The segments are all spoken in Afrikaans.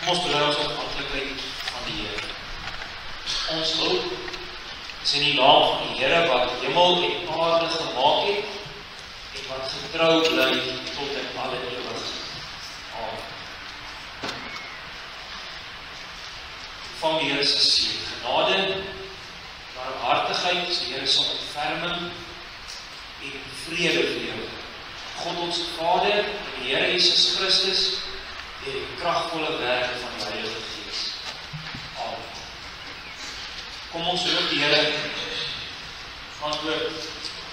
Ons bely ons afhanklikheid van die Here. Ons hulp is in die naam van die Here wat hemel en aarde gemaak het en wat getrou bly tot in alle ewigheid. Amen. Van die Here se seën, genade, barmhartigheid, die Here se ontferming en vrede vir jou. God ons Vader en die Here Jesus Christus deur die kragvolle werk van die Heilige Gees. Amen. Kom ons roep die Here antwoord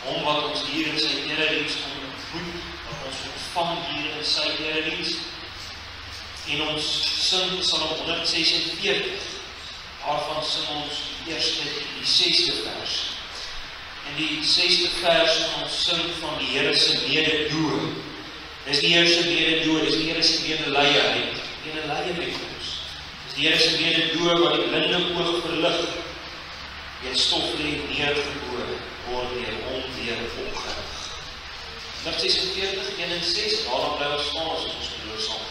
hom wat ons hier in sy erediens ontmoet, wat ons ontvang hier in sy erediens, en ons sing Psalm 146, waarvan sing ons die eerste en die 6de vers. En die 6de vers ons sing van die Here se mededoe. Dis die Here se mededoe, dis die Here se medelee, medelee met ons. Dis die Here se mededoe wat die blinde oog verlig, deur stof lê neergeboor, word deur hom weer opgerig. Licht 46, 1 en 6, daarna bly ons staan as ons geloof saam.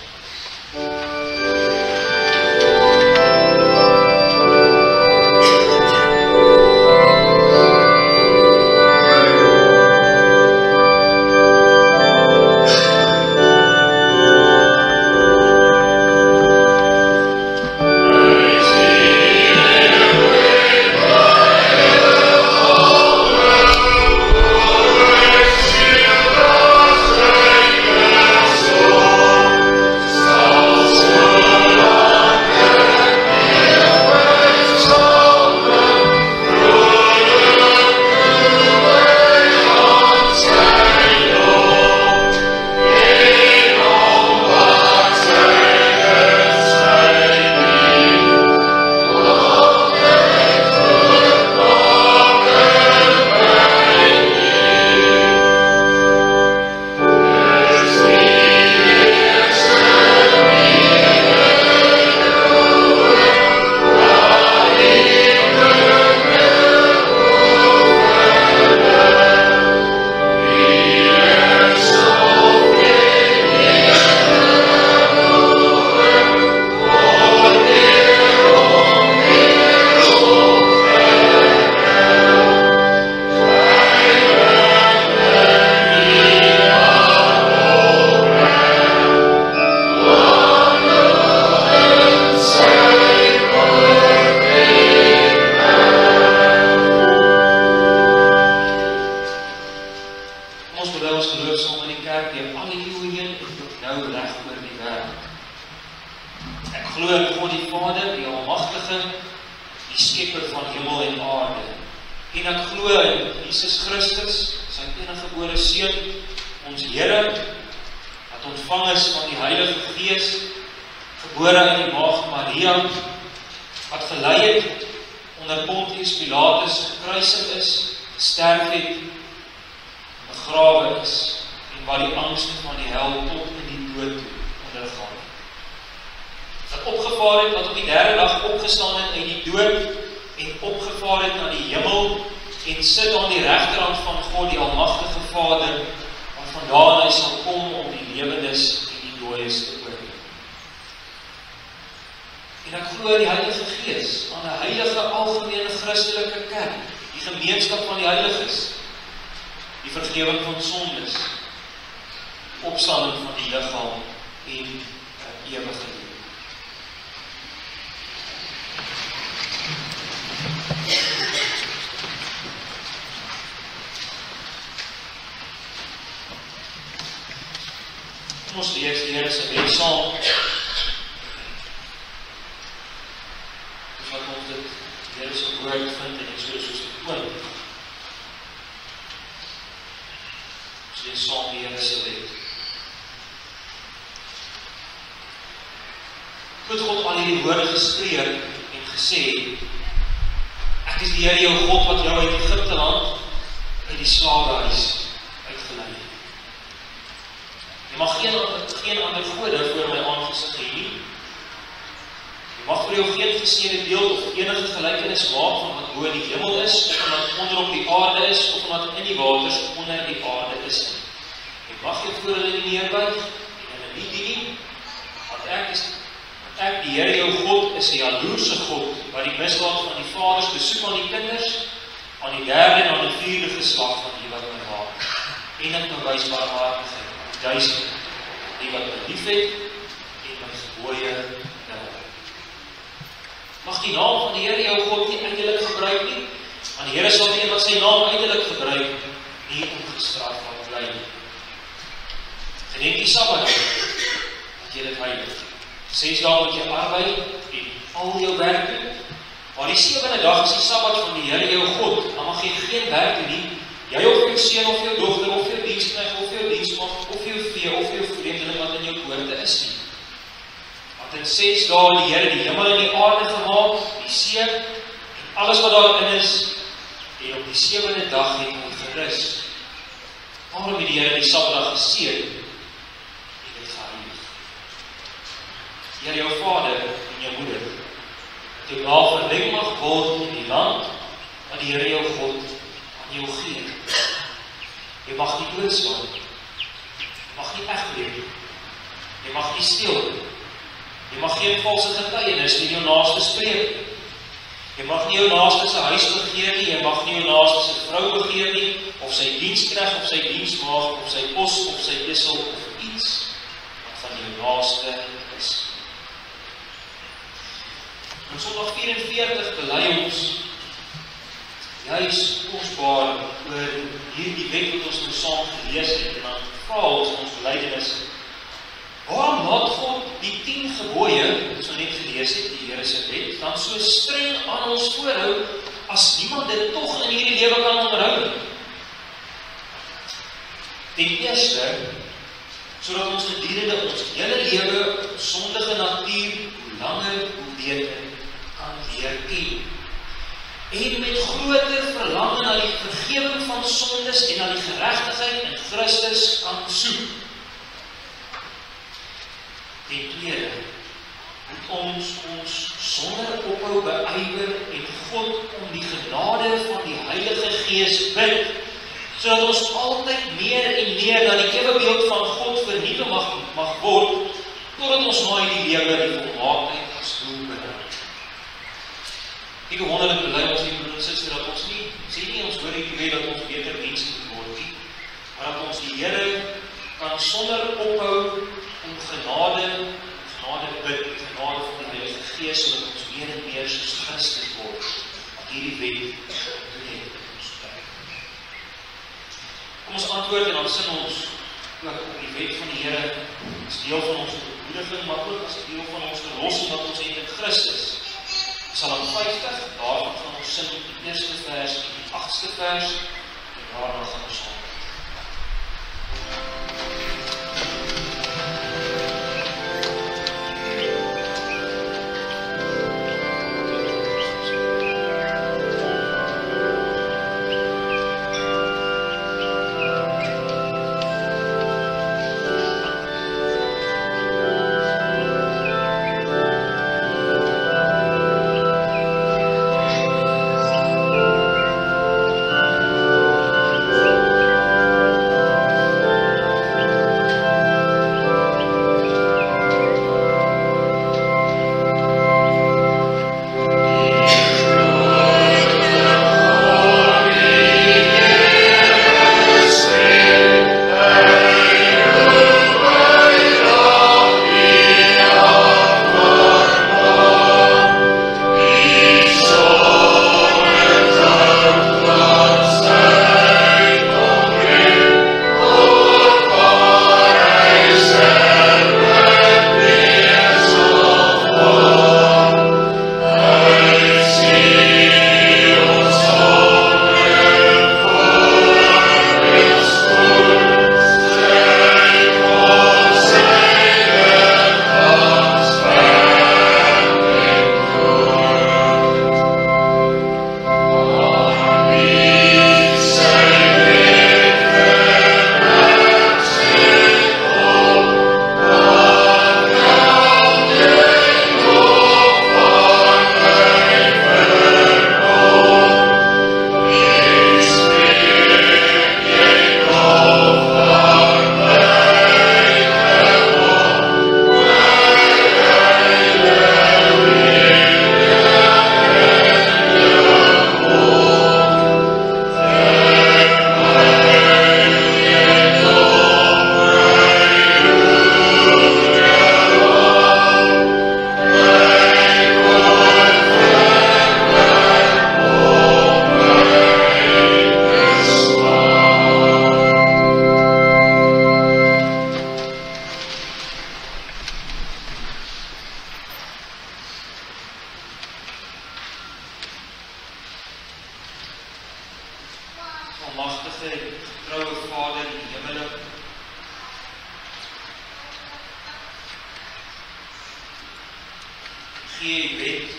Ons lees die Here se wet saam. Wat ons dit die Here se woord vind in Eksodus 20. Ons lees saam die Here se wet. God het al hierdie woorde gespreek en gesê: Ek is die Here jou God wat jou uit Egipte land, uit die slawehuis uitgelei het. Jy mag geen ander gode voor my aangesig hê nie. Jy mag vir jou geen gesnede beeld of enige gelykenis maak van wat bo in die hemel is, of van wat onder op die aarde is, of van wat in die waters onder die aarde is. Jy mag jou voor hulle nie neerbuig en hulle nie dien nie, want ek die Here jou God is 'n jaloerse God, wat die misdaad van die vaders besoek aan die kinders, aan die derde en aan die vierde geslag van die wat my haat. En ek bewys barmhartigheid aan duisende, die wat my liefhet en my gebooie hou. Mag die naam van die Here jou God nie eintlik gebruik nie, want die Here sal nie wat sy naam eintlik gebruik, nie ongestraf laat bly nie. Gedenk die Sabbat, dat jy dit heilig. 6 dae moet jy arbeid en al jou werk doen, maar die 7de dag is die Sabbat van die Here jou God. Dan mag jy geen werk doen nie, jy of jou seun of jou dogter of jou diensknegt of jou diensmagd of jou vee of jou vreemdeling wat in jou poorte is nie. Want in 6 dae die Here die hemel en die aarde gemaak, die see en alles wat daarin is, en op die 7de dag het hy gerus. Daarom het die Here die Sabbatdag geseën en dit geheilig. Here jou vader en jou moeder, dat jou naam verleng mag word in die land wat die Here jou God aan jou gee. Jy mag nie doodslaan, jy mag nie egbreek, jy mag nie steel, jy mag geen valse getuienis teen jou naaste spreek. Jy mag nie jou naaste se huis begeer nie, jy mag nie jou naaste se vrou begeer nie, of sy diensknegt, of sy diensmaagd, of sy os, of sy esel, of iets wat van jou naaste is. In Sondag 44 bely ons juis kosbaar oor hierdie wet wat ons nou saam gelees het, en dan vra ons belydenis, waarom laat God die 10 gebooie, wat ons nou net gelees het, die Here se wet, dan so streng aan ons voorhou, as niemand dit tog in hierdie lewe kan onderhou? Ten eerste, sodat ons gedurende ons hele lewe, sondige natuur, hoe langer, hoe beter, kan leer ken. En met groter verlange na die vergewing van sondes en na die geregtigheid in Christus kan soek. Ten tweede, moet ons sonder ophou beywer en God om die genade van die Heilige Gees bid, sodat ons altyd meer en meer na die ewebeeld van God vernuwe mag word, totdat ons na die lewe die volmaaktheid as doel bereik. Ek wonderlik bely ons die broers, sodat ons nie, sê nie ons hoor die wet dat ons beter mens moet word nie, maar dat ons die Here kan sonder ophou om genade bid, genade van die Heilige Gees, sodat ons meer en meer soos Christus word, wat hierdie wet in ons bereik. Kom ons antwoord en dan sin ons ook op die wet van die Here as deel van ons bemoediging, maar ook as deel van ons verlossing wat ons het in Christus. Psalm 50, daarvan gaan ons sin op die eerste vers en die 8ste vers, en daarna gaan ons saam. almagtige en getroue Vader in die hemel, gee U wet,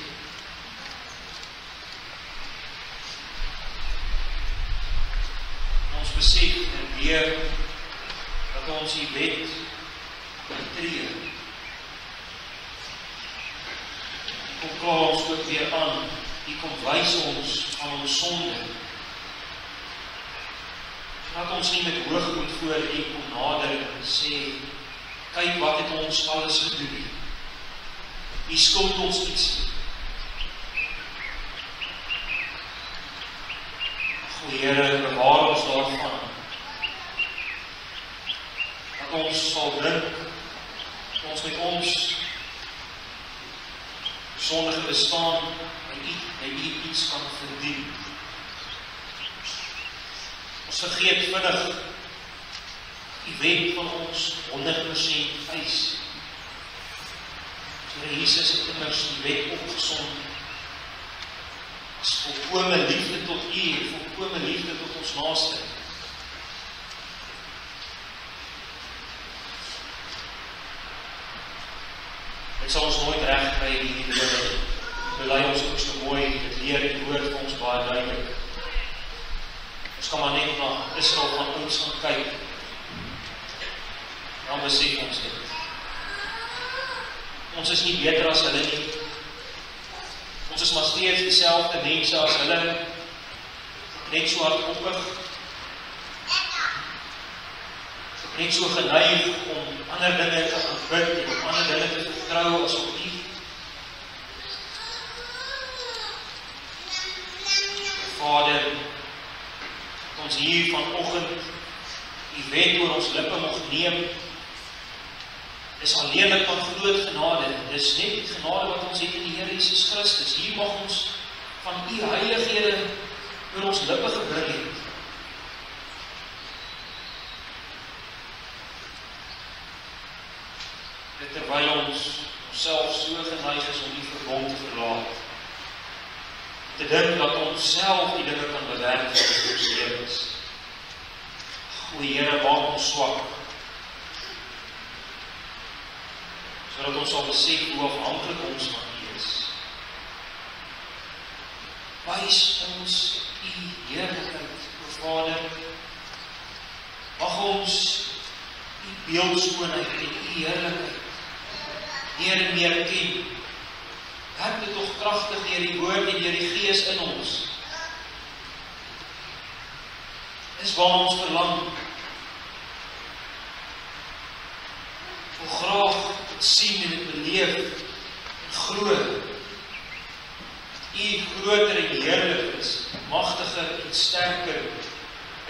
ons besef en weer dat ons U wet oortree. Kom klaar ons ook weer aan, U kom wys ons van ons sonde. Laat ons nie met hoogmoed voor U kom nader en sê, kyk wat het ons alles gedoen. U skuld ons iets. Goeie Here, bewaar ons daarvan. Dat ons sal dink, ons met ons sondige bestaan en U iets kan verdien. Ons vergeet vinnig, U wet van ons 100% eis. Here Jesus het immers die wet opgesom as volkome liefde tot U, volkome liefde tot ons naaste. Dit sal ons nooit reg kry in die lewe. Bely ons ook so mooi, dit leer die woord vir ons baie duidelik. Ons kan maar net na Israel van ons gaan kyk. Dan besef ons dit. Ons is nie beter as hulle nie. Ons is maar steeds dieselfde mense as hulle. Net so hardkoppig. Net so geneig om ander dinge te aanbid en om ander dinge te vertrou as op U. Vader, dat ons hier vanoggend U wet oor ons lippe mag neem, is alleenlik van groot genade. Dis net genade wat ons het in die Here Jesus Christus. Hier mag ons van U heilighede oor ons lippe gebring het. Terwyl ons self so geneig is om die verbond te verlaat. Te dink dat ons self die dinge kan bewerk vir ons lewens. Goeie Here, maak ons swak. Sodat ons sal besef hoe afhanklik ons van U is. Wys ons U heerlikheid, o Vader. Mag ons U beeldskoonheid en U heerlikheid meer en meer ken. Werk dit tog kragtig deur die woord en deur die Gees in ons. Dis waar ons verlang. Wil graag dit sien en dit beleef en glo. U groter en heerlik is, magtiger en sterker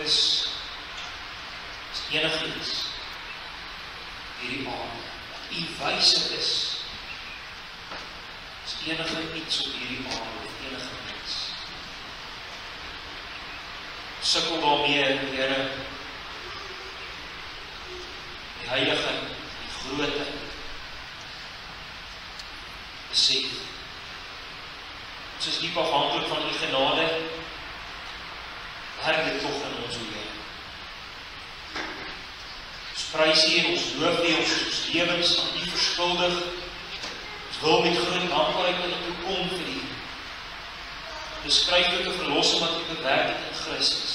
is enigiets hierdie aarde. U wyser is enige iets op hierdie aarde of enige mens. Sukkel daarmee, Here, die heiligheid, die grootheid, besef. Ons is diep afhanklik van U genade, werk dit tog in ons, o Here. Ons prys U en ons loof U, ons lewens aan U verskuldig. Ons wil met groot dankbaarheid in U kom vir U. Beskryflike verlossing wat U bewerk het in Christus.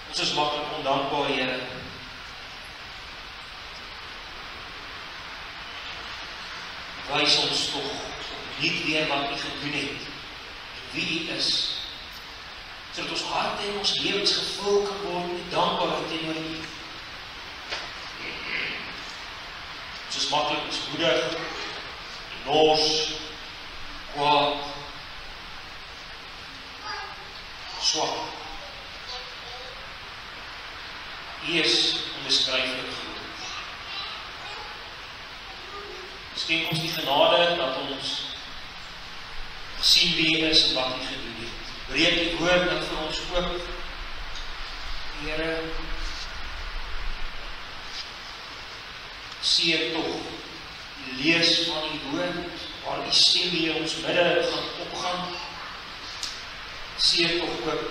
Ons is maklik ondankbaar, Here. Wys ons tog opnuut weer wat U gedoen het, wie U is, sodat ons harte en ons lewens gevul kan word met dankbaarheid teenoor U. Ons is maklik mismoedig, nors, kwaad, swak. U is onbeskryflik groot. Skenk ons die genade dat ons sien wie U is en wat U gedoen het. Breek die woord dat vir ons oop. Here, sien tog, lees van die woord, waar die stem hier ons midde gaan opgaan. Sien tog oop,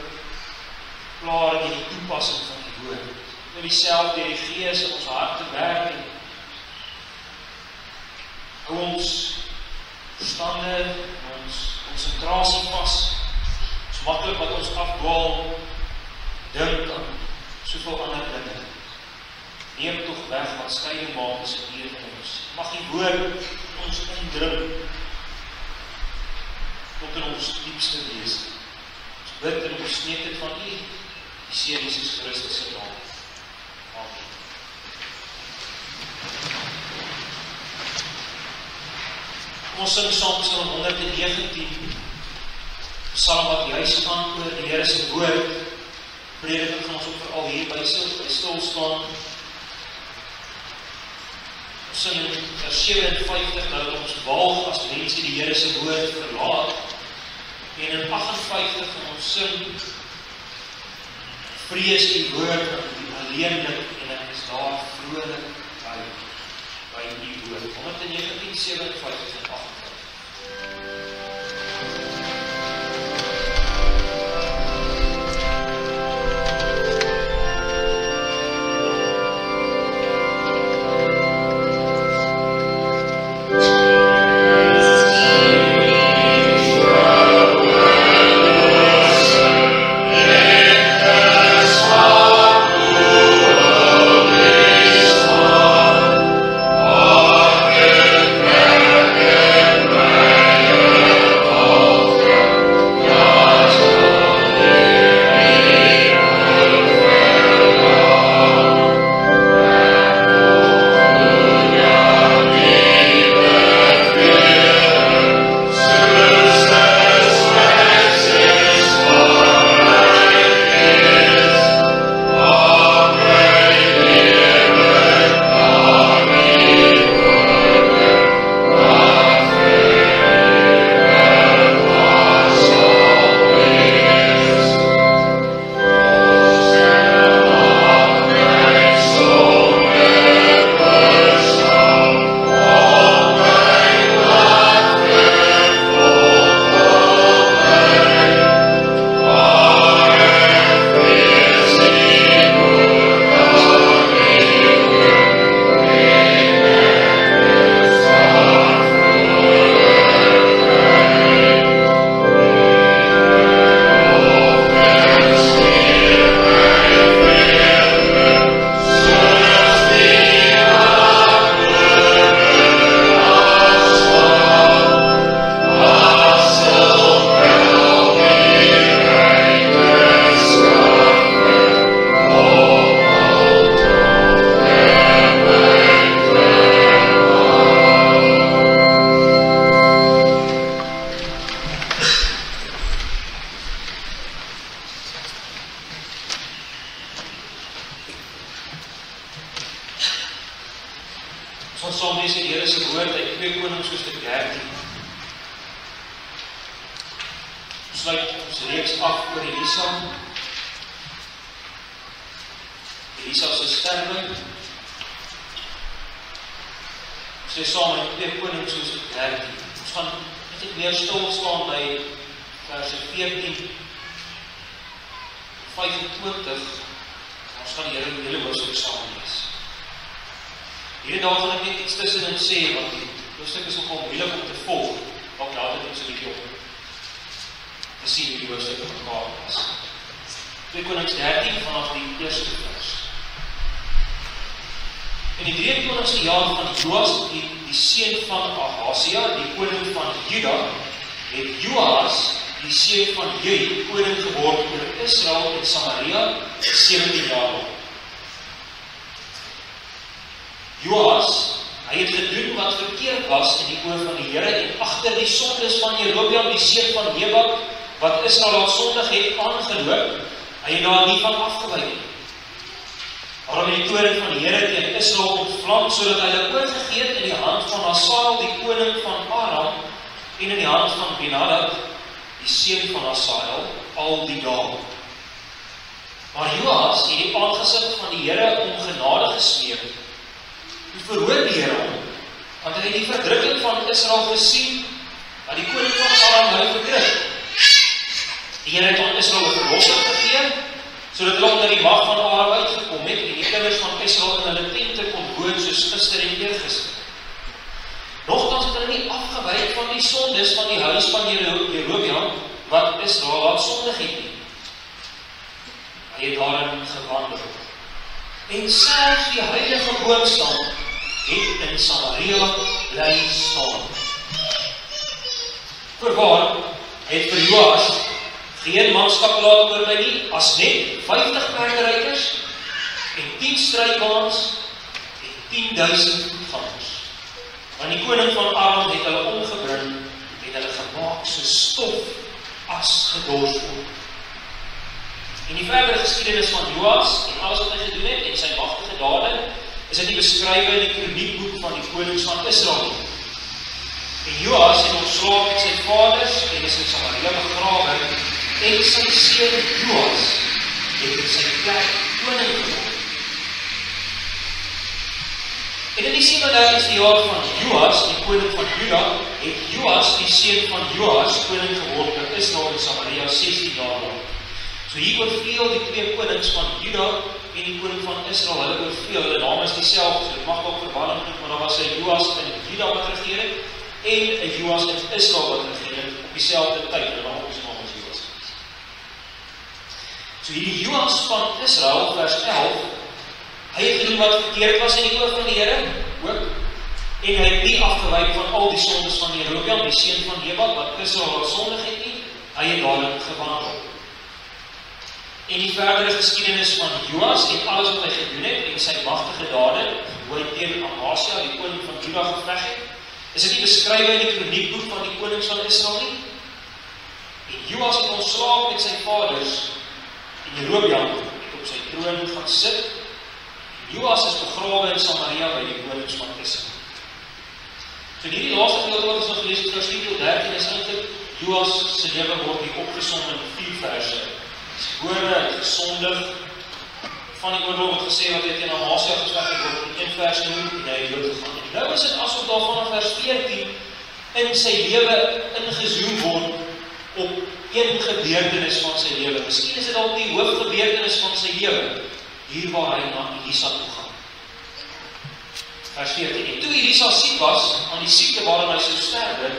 klaar in die toepassing van die woord. Nou dieselfde deur die Gees in ons harte werk en hou ons verstande, ons konsentrasie vas. Ons maklik wat ons afdwaal, dink aan soveel ander dinge. Neem tog weg wat skeiding maak tussen hier en ons. Mag die woord ons indruk tot in ons diepste wese. Ons bid en ons smeek dit van U, die Seun Jesus Christus se naam. Amen. Ons sing saam Psalm 119, Psalm wat juis gaan oor die Here se woord. Prediking gaan ons ook veral hier by stil staan. Ons sing in vers 57 dat ons waag as mense die Here se woord verlaat. En in 58 gaan ons sing, vrees die woord alleenlik en ek is daar vrolik by die woord. 119, 57 en 58. Ons sal lees die Here se woord uit 2 Konings hoofstuk 13. Ons sluit ons reeks af oor Elisa. Elisa se sterwing. Ons lees saam in 2 Konings hoofstuk 13. Ons gaan net weer stil staan by verse 14, 25. Ons gaan die hele hoofstuk saam lees. Hierdie dag gaan ek net iets tussenin sê, want die hoofstuk is nogal moeilik om te volg, want laat het so bietjie op te sien hoe die hoofstuk in mekaar is. 2 Konings 13 vanaf die eerste vers. In die 23ste jaar van Joas, die seun van Ahasia, die koning van Juda, het Joas, die seun van Jehu, koning geword oor Israel en Samaria, 17 jaar oud. Joas, hy het gedoen wat verkeerd was in die oë van die Here en agter die sondes van Jerobeam, die seun van Nebat, wat Israel al sondig het aangeloop, hy het daar nie van afgewyk nie. Daarom het die toorn van die Here teen Israel ontvlam, sodat hy hulle oorgegee het in die hand van Hazael, die koning van Aram, en in die hand van Ben-Hadad, die seun van Hazael, al die dae. Maar Joas het die aangesig van die Here om genade gesmeek. Hoe verhoor die Here hom, want hy het die verdrukking van Israel gesien, dat die koning van Aram hulle verdruk. Die Here het aan Israel 'n verlossing gegee, sodat hulle onder die mag van Aram uitgekom het en die kinders van Israel in hulle tente kon woon soos gister en eergister. Nogtans het hulle nie afgewyk van die sondes van die huis van Jerobeam, wat Israel laat sondig het nie. Hy het daarin gewandel. En selfs die heilige boomstam het in Samaria bly staan. Voorwaar het vir Joas geen manskap laat oorbly nie, as net 50 perderyters en 10 strydwaans en 10.000 voetgangers. Want die koning van Aram het hulle omgebring en hulle gemaak so stof as gedors word. En die verdere geskiedenis van Joas en alles wat hy gedoen het en sy magtige dade, is dit nie beskrywe in die kroniekboek van die konings van Israel nie. En Joas het ontslaap met sy vaders en is in Samaria begrawe en sy seun Joas het in sy plek koning geword. En in die 37ste jaar van Joas, die koning van Juda, het Joas, die seun van Joas, koning geword in Israel en Samaria 16 jaar lang. So hier oorveel die twee konings van Juda en die koning van Israel, hulle oorveel, hulle naam is dieselfde, so dit mag ook verwarring doen, maar daar was 'n Joas in Juda wat regeer het, en 'n Joas in Israel wat regeer het, op dieselfde tyd, hulle naam is Joas. So hierdie Joas van Israel, vers 11, hy het gedoen wat verkeerd was in die oog van die Here, ook, en hy het nie afgewyk van al die sondes van Jerobeam, die seun van Nebat, wat Israel wat sondig het nie, hy het daarin gewandel. En die verdere geskiedenis van Joas en alles wat hy gedoen het en sy magtige dade, hoe hy teen Amasia, die koning van Juda, geveg het, is dit nie beskrywe in die kroniekboek van die konings van Israel nie. En Joas het ontslaap met sy vaders en Jerobeam het op sy troon gaan sit. Joas is begrawe in Samaria by die konings van Israel. So hierdie laaste gedeelte wat ons nog gelees het, vers 13, is eintlik Joas se lewe word hier opgesom in 4 verse. Gebore, hy het gesondig, van die oorlog het gesê wat hy teen Amasia geveg het, word in 1 vers genoem en hy het doodgegaan. En nou is dit asof daar vanaf vers 14 in sy lewe ingezoom word op een gebeurtenis van sy lewe. Miskien is dit al die hoofgebeurtenis van sy lewe, hier waar hy na Elisa toe gaan. Vers 14. En toe Elisa siek was, aan die siekte waarin hy sou sterwe,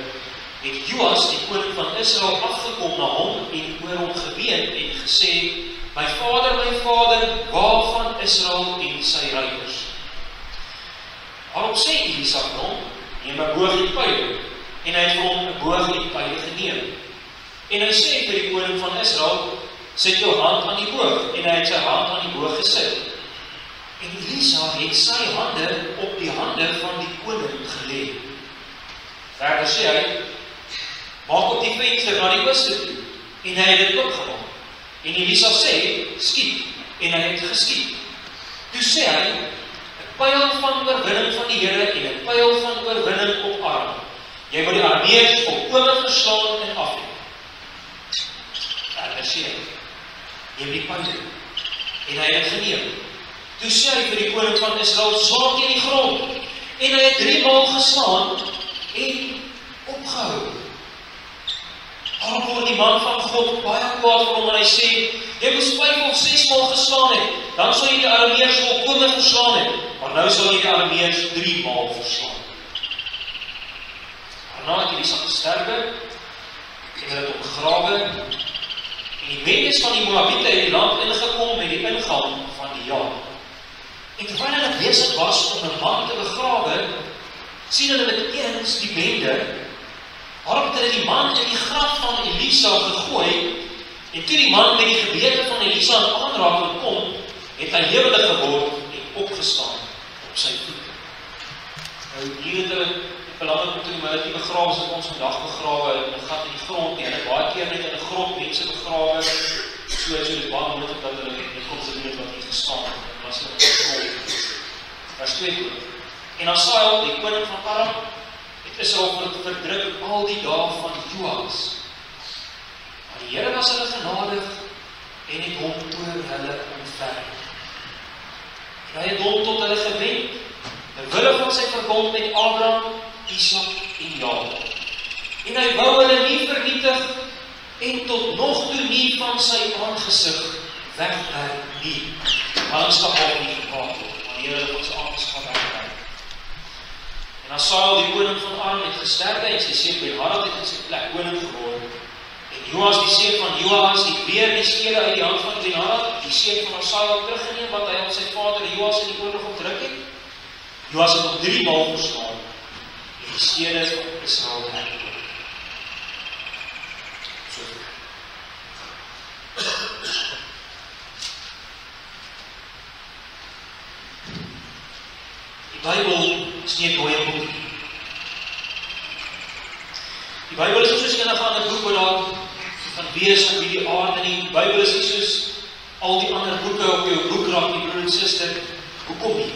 het Joas, die koning van Israel, afgekom na hom en oor hom geween en gesê, my vader, waarvan Israel en sy ruiters? Daarop sê Elisa vir hom, neem 'n boog en pyle, en hy het vir hom 'n boog en pyle geneem. En hy sê vir die koning van Israel, sit jou hand aan die boog, en hy het sy hand aan die boog gesit. En Elisa het sy hande op die hande van die koning gelê. Verder sê hy, maak op die venster na die ooste toe, en hy het dit oopgemaak. En Elisa sê, skiet, en hy het geskiet. Toe sê hy, 'n pyl van oorwinning van die Here en 'n pyl van oorwinning op Aram. Jy moet die Arameërs volkome verslaan en afneem. Verder sê hy, neem die pyl, en hy het geneem. Toe sê hy vir die koning van Israel, slaan teen die grond, en hy het 3 maal geslaan en opgehou. Daarom word die man van God baie kwaad vir hom en hy sê, jy moes 5 of 6 maal geslaan het, dan sal jy die Arameërs volkome verslaan het, maar nou sal jy die Arameërs 3 maal verslaan. Daarna het Elisa gesterwe, en hy het opgegrawe, en die bendes van die Moabite het die land ingekom met die ingang van die jaar. En terwyl hulle besig was om 'n man te begrawe, sien hulle met eens die bende. Daarop het hulle die man in die graf van Elisa gegooi, en toe die man met die gebede van Elisa in aanraking kom, het hy lewendig geword en opgestaan op sy voete. Nou hier het hulle belangrik om te doen, maar hulle het nie begrawe soos ons vandag begrawe in 'n gat in die grond nie. Hulle het baie keer net in 'n grot mense begrawe, so dit baie moeilik dat hulle nie kon gedoen het wat hier gestaan het. Dit was net 'n grot. Vers 2. En Hazael, die koning van Aram, het Israel verdruk al die dae van Joas. Maar die Here was hulle genadig en het hom oor hulle ontferm. Hy het hom tot hulle gewend, terwille van sy verbond met Abraham, Isak en Jakob. En hy wou hulle nie vernietig en tot nog toe nie van sy aangesig wegwerk nie. Ballingskap word nie gepaard word, maar die Here het ons aangeskat wegwerk. En as Saul die koning van Aram het gesterf en sy seun Ben-Hadad het in sy plek koning geword, en Joas die seun van Joas het weer die skede uit die hand van Ben-Hadad, die seun van Saul teruggeneem, wat hy op sy vader Joas in die oorlog ontruk het. Joas het op 3 maal verslaan, en die skede van Israel hergekoop. Die Bybel is nie 'n dooie boek nie. Die Bybel is nie soos enige ander boek wat daar kan wees op hierdie aarde nie. Die Bybel is nie soos al die ander boeke op jou boekrak, die broer en suster. Hoekom nie?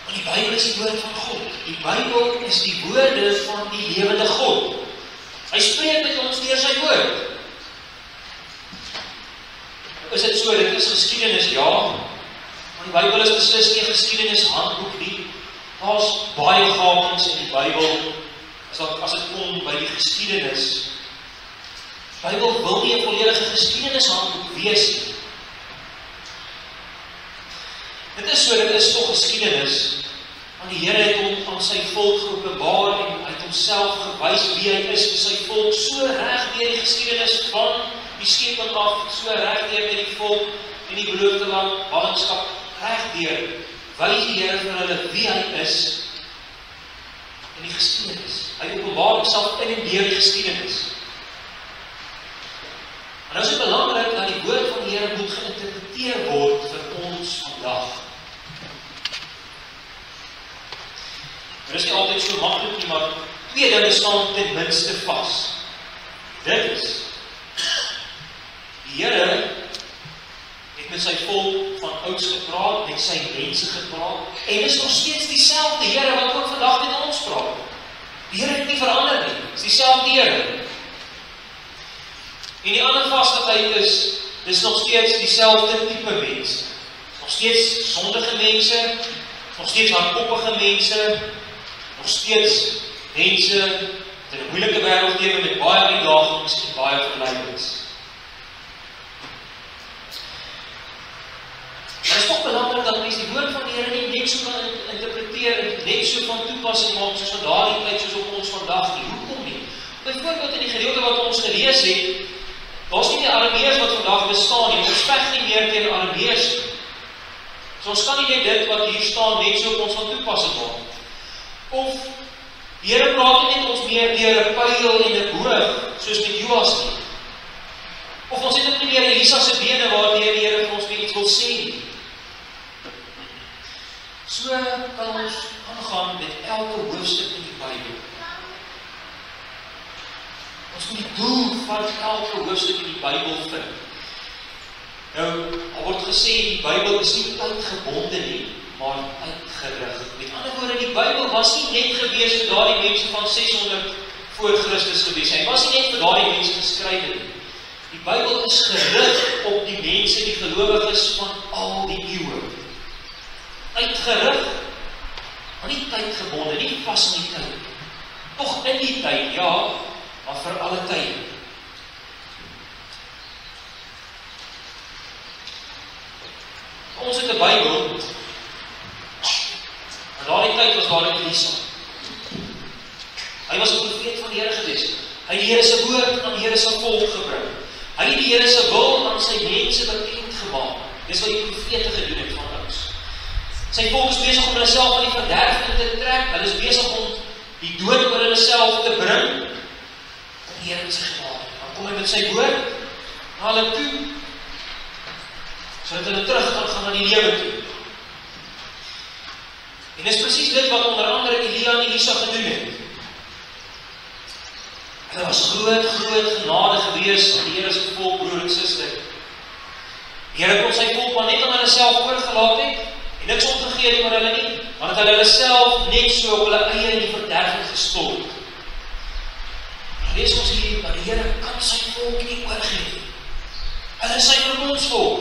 Want die Bybel is die woord van God. Die Bybel is die woorde van die lewende God. Hy spreek met ons deur sy woord. Is dit so, dit is geskiedenis, ja. Die Bybel is beslis nie 'n geskiedenishandboek nie. Daar's baie gapings in die Bybel as dit kom by die geskiedenis. Die Bybel wil nie 'n volledige geskiedenishandboek wees nie. Dit is tog geskiedenis, want die Here het hom aan sy volk geopenbaar en hy het homself gewys wie hy is vir sy volk, so reg deur die geskiedenis van die skepping af, so reg deur met die volk in die beloofde land, ballingskap, regdeur wys die Here vir hulle wie hy is in die geskiedenis. Hy openbaar homself in en deur die geskiedenis. En nou is dit belangrik dat die woord van die Here moet geïnterpreteer word vir ons vandag. Dit is nie altyd so maklik nie, maar 2 dinge staan ten minste vas. Dit is die Here met sy volk van ouds gepraat, met sy mense gepraat, en is nog steeds dieselfde Here wat ook vandag met ons praat. Die Here het nie verander nie, is dieselfde Here. En die ander vastigheid is nog steeds dieselfde tipe mense. Nog steeds sondige mense, nog steeds hardkoppige mense, nog steeds mense wat in 'n moeilike wêreld lewe met baie uitdagings en baie verleidings. Maar het is toch belangrijk dat mens die woord van die Here nie net so kan interpreteer en net so van toepassing maak soos van daardie tyd soos op ons vandag nie. Hoekom nie? Byvoorbeeld in die gedeelte wat ons gelees het, daar's nie die Arameërs wat vandag bestaan nie. Ons veg nie meer teen Arameërs nie. So ons kan nie net dit wat hier staan net so op ons van toepassing maak. Of die Here praat nie net ons meer deur 'n pyl en 'n boog soos met Joas nie. Of ons het ook nie meer Elisa se bene waardeur die Here vir ons iets wil sê nie. So kan ons aangaan met elke hoofstuk in die Bybel. Ons moet die doel van elke hoofstuk in die Bybel vind. Nou, al word gesê, die Bybel is nie tydgebonde nie, maar uitgerig. Met ander woorde, die Bybel was nie net gewees vir daardie mense van 600 voor Christus gewees. Hy was nie net vir daardie mense geskryf nie. Die Bybel is gerig op die mense, die gelowiges van al die eeue. Uitgerig, maar nie tydgebonde, nie vas in die tyd. Tog in die tyd, ja, maar vir alle tye. Ons het 'n Bybel, en daardie tyd was daar Elisa. Hy was 'n profeet van die Here gewees. Hy het die Here se woord aan die Here se volk gebring. Hy het die Here se wil aan sy mense bekend gemaak. Dis wat die profete gedoen het van ons. Sy volk is besig om hulle self aan die verderf in te trek. Hulle is besig om die dood oor hulle self te bring. Die Here het sy gemaak. Dan kom hy met sy woord na hulle toe, sodat hulle terug kan gaan na die lewe toe. En dis presies dit wat onder andere Elia en Elisa gedoen het. Hulle was groot genade gewees aan die Here se volk, broer en suster. Die Here kon sy volk maar net aan hulle self oorgelaat het, en niks omgegee het oor hulle nie, want hulle hulle self net so op hulle eie in die verderf gestort. Lees ons hier, dat die Here kan sy volk nie oorgee. Hulle is sy verbondsvolk.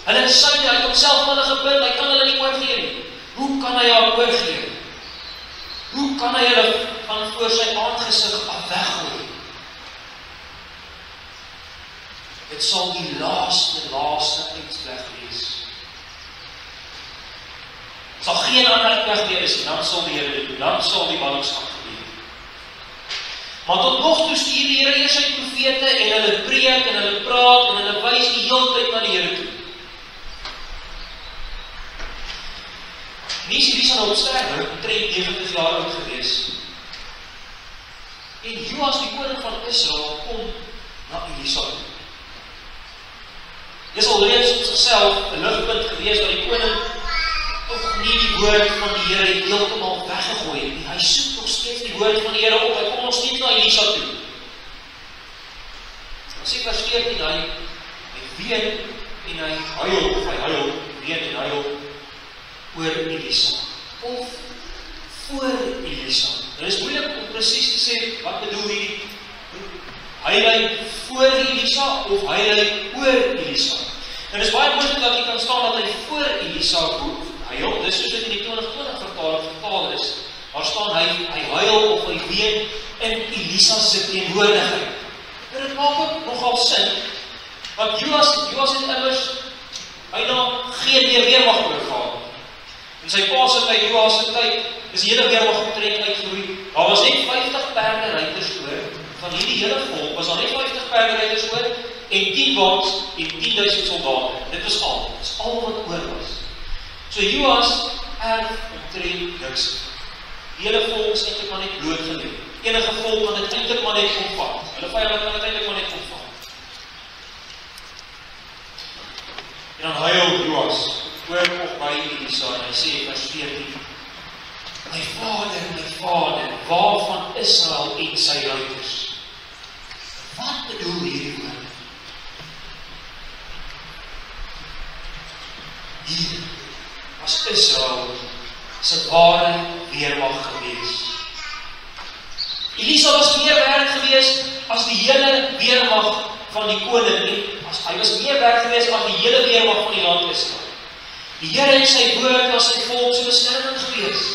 Hulle is syne, hy het homself aan hulle gebind, hy kan hulle nie oorgee nie. Hoe kan hy haar oorgee? Hoe kan hy hulle van voor sy aangesig af weggooi? dit sal die laaste uitweg wees. Sal geen ander uitweg wees nie, dan sal die Here doen, dan sal die ballingskap gebeur. Maar tot nog toe stuur die Here eers sy profete en hulle preek en hulle praat en hulle wys die hele tyd na die Here toe. Nie Elisa nou op sterwe, omtrent 90 jaar oud gewees. En Joas, die koning van Israel, kom na Elisa toe. Dit is alreeds op sigself 'n ligpunt gewees dat die koning tog nie die woord van die Here heeltemal weggegooi het nie. Hy soek nog steeds die woord van die Here op. Hy kom nog steeds na Elisa toe. Dan sê vers 14, hy ween en hy huil, of hy huil, ween en huil oor Elisa. Of voor Elisa. Dit is moeilik om presies te sê, wat bedoel hierdie? Hy voor Elisa of hy oor Elisa? En dit is baie moeilik dat jy kan staan dat hy voor Elisa huil. Dis soos dit in die 2020 vertaal is. Daar staan hy huil of hy ween in Elisa se teenwoordigheid. En dit maak ook nogal sin, want Joas het immers byna geen meer weermag oorgehad. In sy pa se tyd, Joas se tyd, is die hele weermag omtrent uitgeroei. Daar was net 50 perderyters oor. Van hierdie hele volk was daar net 50 perderyters oor en 10 waans en 10.000 soldate. Dit was al. Dit is al wat oor was. So Joas erf omtrent niks. Die hele volk is eintlik maar net blootgelê. Enige volk kan dit eintlik maar net omvat. Hulle vyande kan dit eintlik maar net omvat. En dan huil Joas oor of by Elisa en hy sê vers 14: My vader, waarvan Israel en sy ruiters? Wat bedoel hierdie woord? Hier was Israel se ware weermag gewees. Elisa was meer werd gewees as die hele weermag van die koning. Hy was meer werd gewees as die hele weermag van die land Israel. Die Here en sy woord was sy volk se beskerming gewees.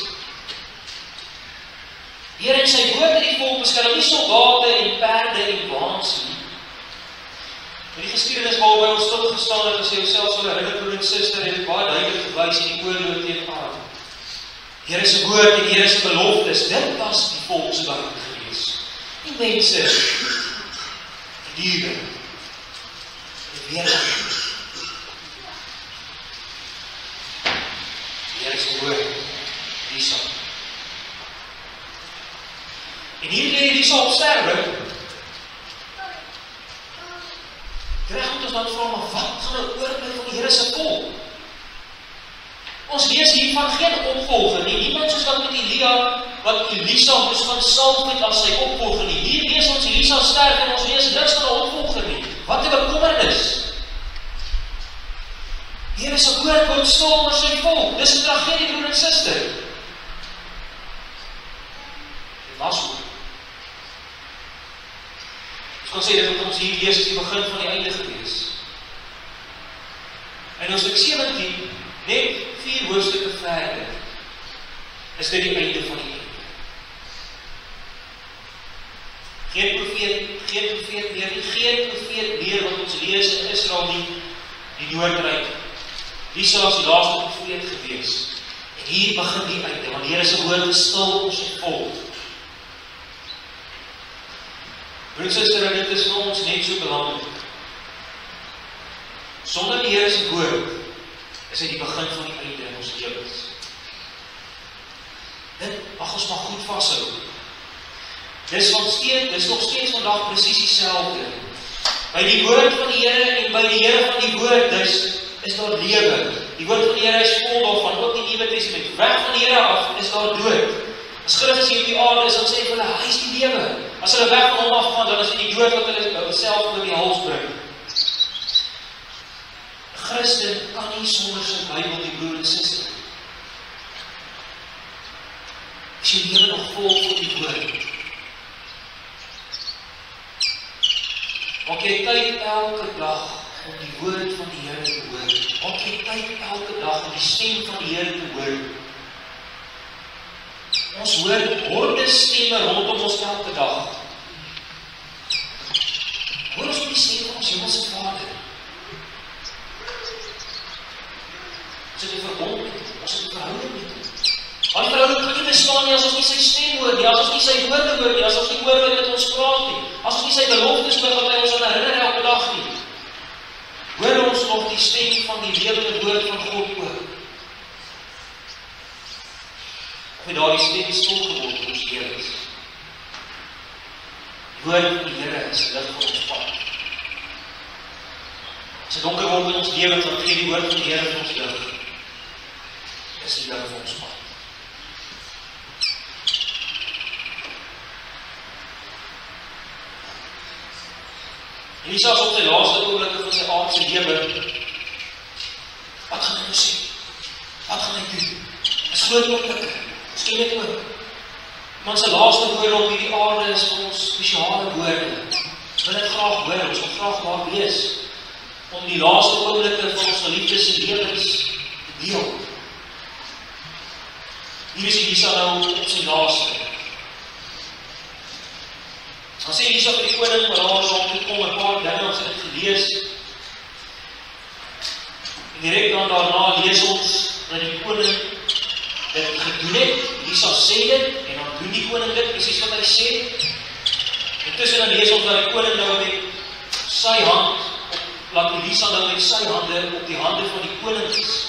Die Here en sy woord het die volk beskerm, nie soldate en perde en waans nie. In die geskiedenis waarby ons stilgestaan het, as jy jouself sal herinner, broer en suster, het dit baie duidelik gewys in die oorlog teen Aram. Die Here se woord en die Here se beloftes, dit was die volk se werk gewees. Die mense, die diere, die weermag. Die Here se woord, Elisa. En hier lê Elisa op sterwe. Reg moet ons dan vra, maar wat gaan nou oorbly van die Here se volk? Ons lees hiervan geen opvolger nie. Niemand soos wat met Elia, wat Elisa moes gaan salf met as sy opvolger nie. Hier lees ons Elisa sterf en ons lees niks van 'n opvolger nie. Wat 'n bekommernis. Die Here se woord word stil oor sy volk. Dis 'n tragedie, broer en suster. Dit was goed. Ons kan sê dat ons hier lees is die begin van die einde gewees. En ons stuk 17, net 4 hoofstukke verder, is dit die einde van die einde. Geen profeet meer wat ons lees in Israel nie, die doodryk. Elisa was die laaste profeet gewees. En hier begin die einde, want die Here se woord is stil oor sy volk. Broer en suster, en dit is vir ons net so belangrik. Sonder die Here se woord is dit die begin van die einde in ons lewens. Dit mag ons maar goed vashou. Dis nog steeds vandag presies dieselfde. By die woord van die Here en by die Here van die woord is daar lewe. Die woord van die Here is vol daarvan, ook die Nuwe Testament. Weg van die Here af is daar dood. As Christus hier op die aarde is, dan sê hulle, hy is die lewe. As hulle weg van hom afgaan, dan is dit die dood wat hulle self oor die hals bring. Christen kan nie sonder sy Bybel, die broer en suster. Is jy lewe nog vol vir die woord? Maak jy tyd elke dag om die woord van die Here te hoor? Maak jy tyd elke dag om die stem van die Here te hoor? Ons hoor honderde stemme rondom ons elke dag. Hoor ons die stem van ons hemelse Vader. Ons het 'n verbond met hom, ons het 'n verhouding met hom. Maar die verhouding kan nie bestaan nie as ons nie sy stem hoor nie, as ons nie sy woorde hoor nie, as ons nie hoor wat met ons praat nie, as ons nie sy beloftes hoor wat hy ons aan herinner elke dag nie. Hoor ons nog die stem van die lewende woord van God ook? Of het daardie stem stil geword in ons lewens? Die woord van die Here is lig vir ons pad. As dit donker word in ons lewens, dan gee die woord van die Here vir ons lig. Dis die lig vir ons pad. Elisa is op sy laaste oomblikke van sy aardse lewe. Wat gaan hy nou sê? Wat gaan hy doen? Is groot oomblikke. Miskien net ook. Want sy laaste woorde op hierdie aarde is vir ons spesiale woorde. Ons wil dit graag hoor, ons wil graag daar wees. Om die laaste oomblikke van ons geliefdes se lewens te deel. Hier is Elisa nou op sy laaste. Dan sê Elisa vir die koning, maar daar is al gekom 'n paar dinge, ons het dit gelees. En direk dan daarna lees ons dat die koning dit gedoen het. Elisa sê dit, en dan doen die koning dit, presies wat hy sê. Intussen dan lees ons dat die koning nou met sy hand, laat Elisa nou met sy hande op die hande van die koning is.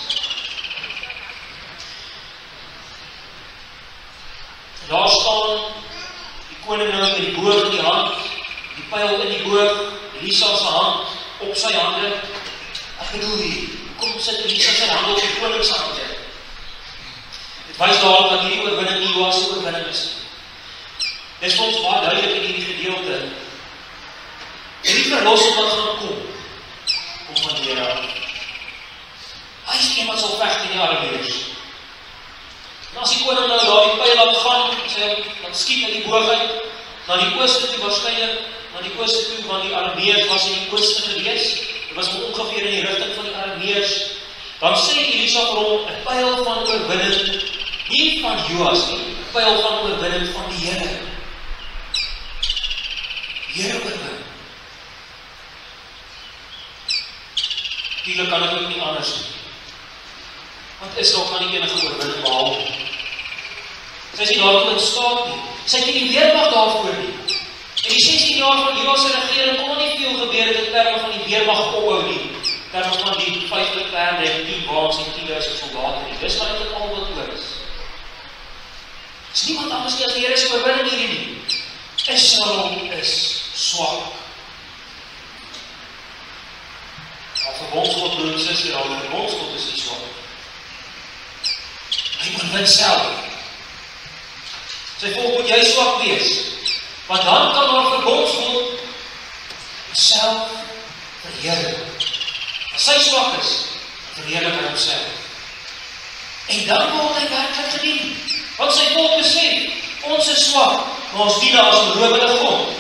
Daar staan koning nou met die boog in die hand, die pyl in die boog, Elisa se hand op sy hande. Wat bedoel jy? Kom sit Elisa sy hande op die koning se hande. Dit wys daarop dat hierdie oorwinning nie Joas se oorwinning is. Dit is vir ons baie duidelik in hierdie gedeelte. Hierdie verlossing wat gaan kom van die Here. Hy is een wat sal veg teen die Arameërs. En as die koning nou daar die pyl laat gaan, dan skiet hy die boog uit, na die ooste toe waarskynlik, na die ooste toe, want die Arameërs was in die ooste gewees, dit was ongeveer in die rigting van die Arameërs, dan sê Elisa vir hom, 'n pyl van oorwinning, nie van Joas nie, 'n pyl van oorwinning van die Here. Die Here oorwin. Natuurlijk kan dit ook nie anders nie. Want Israel kan nie enige oorwinning behaal nie. Sy is nie daartoe in staat nie. Sy het nie die weermag daarvoor nie. In die 16 jaar van Joas se regering kon nie veel gebeur het in terme van die weermag opbou nie. In terme van die 50 perde en 10 waans en 10.000 soldate nie. Dis wat dit al wat oor is. Is niemand anders nie as die Here se oorwinning hierdie nie. Israel is swak. Al verbondsgod broer en suster, al verbondsgod is nie swak. Hy oorwin self. Sy volk moet jy swak wees, want dan kan haar verbondsgod self verheerlik. As sy swak is, verheerlik hy homself. En dan word hy werklik gedien. Want sy volk besef, ons is swak, maar ons dien as 'n rowende God.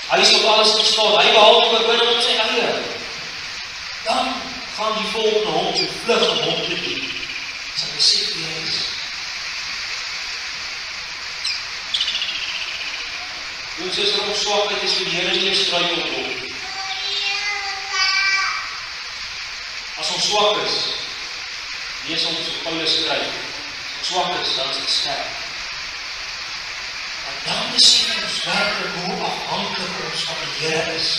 Hy is op alles gestaat, hy behaal die oorwinning op sy eie. Dan gaan die volk na hom toe vlug om hom te dien. Sy besef wie hy is. Ons suster, ons swakheid is vir die Here nie 'n struikelblok. As ons swak is, lees ons op Paulus skryf. As ons swak is, dan is dit sterk. En dan besef ons werklik hoe afhanklik ons van die Here is.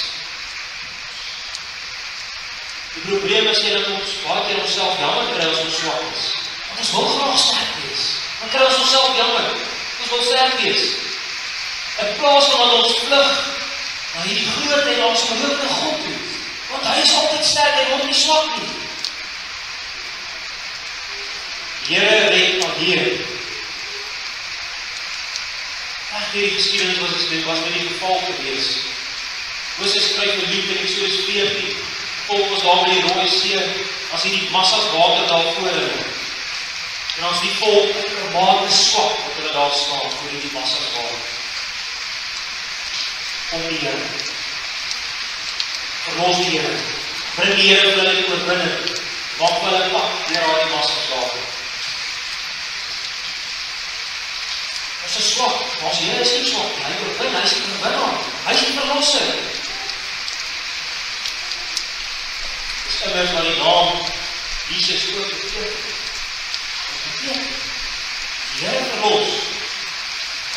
Die probleem is dat ons baie keer onsself jammer kry as ons swak is. Want ons wil graag sterk wees. Dan kry ons onsself jammer. Ons wil sterk wees. In plaas van dat ons vlug na hierdie groot en ons verhoogde God toe. Want hy is altyd sterk, hy word nie swak nie. Die Here red alleen. Ag, hierdie geskiedenis was nie die geval gewees. Moses skryf vir liefde in Eksodus 14. Volk was daar by die Rooi See, as hy die massas water daar voor hulle. En as die volk vermaak is swak, wat hulle daar staan, voor die massas water. Om die Here. Verlos die Here. Bring die Here vir hulle oorwinning. Maak hulle pak deur al die massas water. Ons is swak, maar ons Here is nie swak. Hy oorwin, hy is die oorwinnaar. Hy is die verlosser. immers wat die naam Jesus ook beteken. Die Here verlos.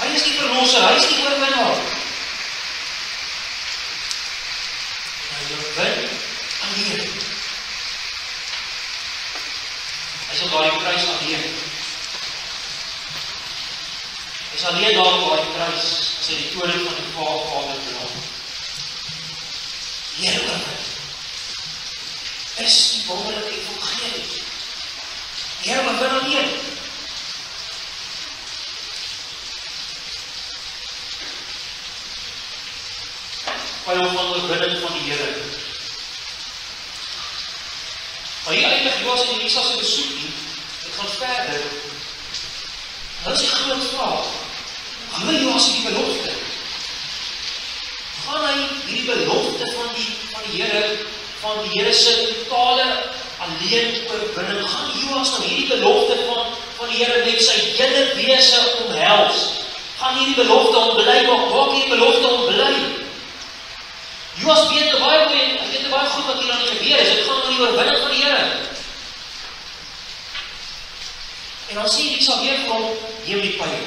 Hy is die verlosser, hy is die oorwinnaar. Hy oorwin alleen. Hy is op daardie kruis alleen. Hy is alleen daar op daardie kruis, as hy die toorn van die Vader dra. Die Here oorwin. Is die wonderlike evangelie. Die Here oorwin alleen. Pyl van oorwinning van die Here. Maar hier eindig Joas en Elisa se besoek nie. Dit gaan verder. Nou is die groot vraag. Glo Joas in die belofte? Gaan hy hierdie belofte van die Here, van die Here se totale alleen oorwinning, gaan Joas nou hierdie belofte van die Here met sy hele wese omhels? Gaan hierdie belofte ontbely maak? Maak hierdie belofte ontbly? Joas weet baie goed wat hier aan die gebeur is. Dit gaan oor die oorwinning van die Here. En dan sê Elisa weer vir hom, neem die pyle.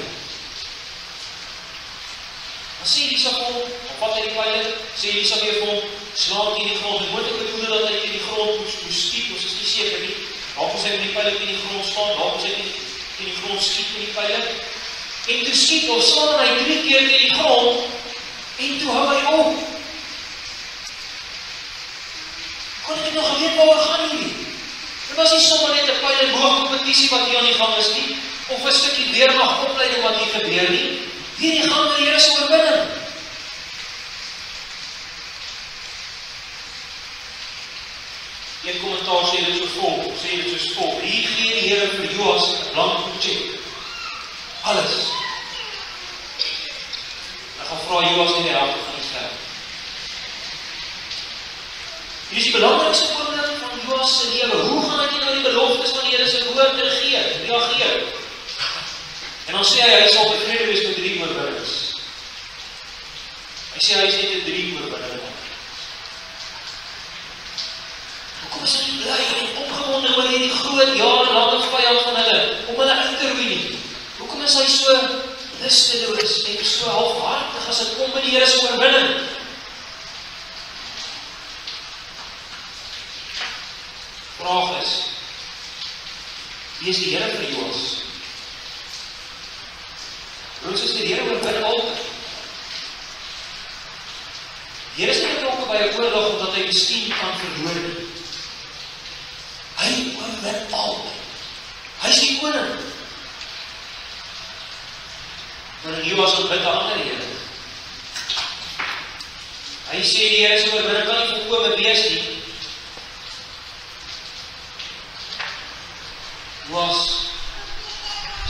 Dan sê Elisa vir hom, vat hy die pyle, sê Elisa weer vir hom, slaan teen die grond. Dit moet ook bedoel dat hy teen die grond moes skiet, ons is nie seker nie. Dalk moes hy met die pyle teen die grond slaan, dalk moes hy teen die grond skiet met die pyle. En toe skiet of slaan hy 3 keer teen die grond, en toe hou hy op. Kon ek nog geweet waar gaan hierdie? Dit was nie sommer net 'n pyle boogkompetisie wat hier aan die gang is nie, of 'n stukkie weermag opleiding wat hier gebeur nie. Hierdie gaan oor die Here se oorwinning. Een kommentaar sê dit soos volg. Hier gee die Here vir Joas 'n blanko cheque. Alles. Ek gaan vra Joas nie die helfte van die geld. Hier is die belangrikste oomblik van Joas se lewe. Hoe gaan hy nou die beloftes van die Here se woord reageer? En dan sê hy sal tevrede wees met 3 oorwinnings. Hy sê hy is net 'n 3 oorwinning. Hoekom is hy nie bly en opgewonde oor hierdie groot jarelange vyand van hulle, om hulle uit te roei nie? Hoekom is hy so lusteloos en so halfhartig as dit kom by die Here se oorwinning? Vraag is, wie is die Here vir Joas? Broers, is die Here oorwin altyd. Die Here is nie betrokke by 'n oorlog omdat hy miskien kan verloor nie. Hy oorwin altyd. Hy is die koning. Maar Joas ontbid 'n ander Here. Hy sê die Here se oorwinning kan nie volkome wees nie. Joas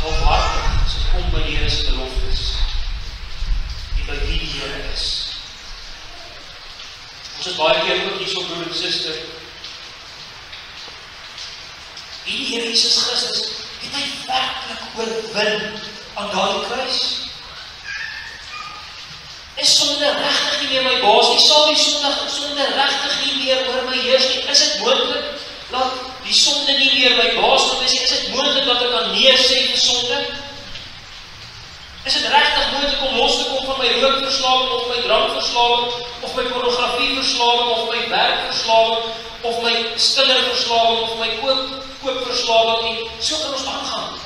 sal hartig as dit kom by die Here se beloftes en by wie die Here is. Ons het baie keer ook hierso broer en suster. Die Here Jesus Christus het hy werklik oorwin aan daardie kruis. Is sonde regtig nie meer my baas nie? Sal die sonde regtig nie meer oor my heers nie? Is dit moontlik dat die sonde nie meer my baas kan wees nie? Is dit moontlik dat ek kan nee sê vir sonde? Is dit regtig moontlik om los te kom van my rookverslawing of my drankverslawing of my pornografieverslawing of my werkverslawing of my skinderverslawing of my koopverslawing en so kan ons aangaan.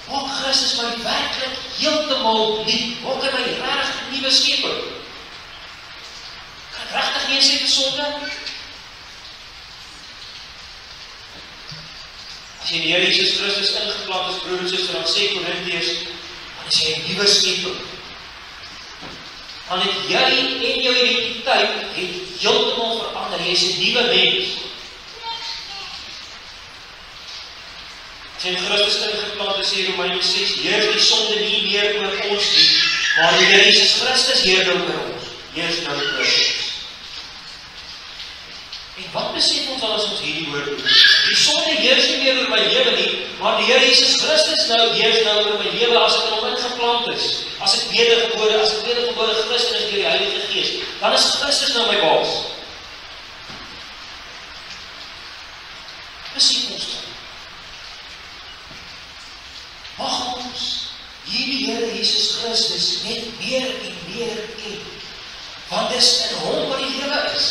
Maak Christus my werklik heeltemal lief. Maak hy my regtig 'n nuwe skeping. Kan ek regtig nee sê vir sonde? As jy in die Here Jesus Christus ingeplant is, broer en suster, dan sê Korintiërs, dan is jy 'n nuwe skeping. Dan het jy en jou identiteit heeltemal verander. Jy is 'n nuwe mens. As jy in Christus ingeplant is, sê Romeine 6, heers die sonde nie meer oor ons nie, maar die Here Jesus Christus heers nou oor ons. Heers nou oor ons. En wat besef ons as ons hierdie hoor? Die sonde heers nie meer oor my lewe nie, maar die Here Jesus Christus heers nou oor my lewe as ek in hom ingeplant is. As ek wedergebore Christen is deur die Heilige Gees, dan is Christus nou my baas. hierdie Here Jesus Christus net meer en meer ken. Want dis in hom wat die lewe is.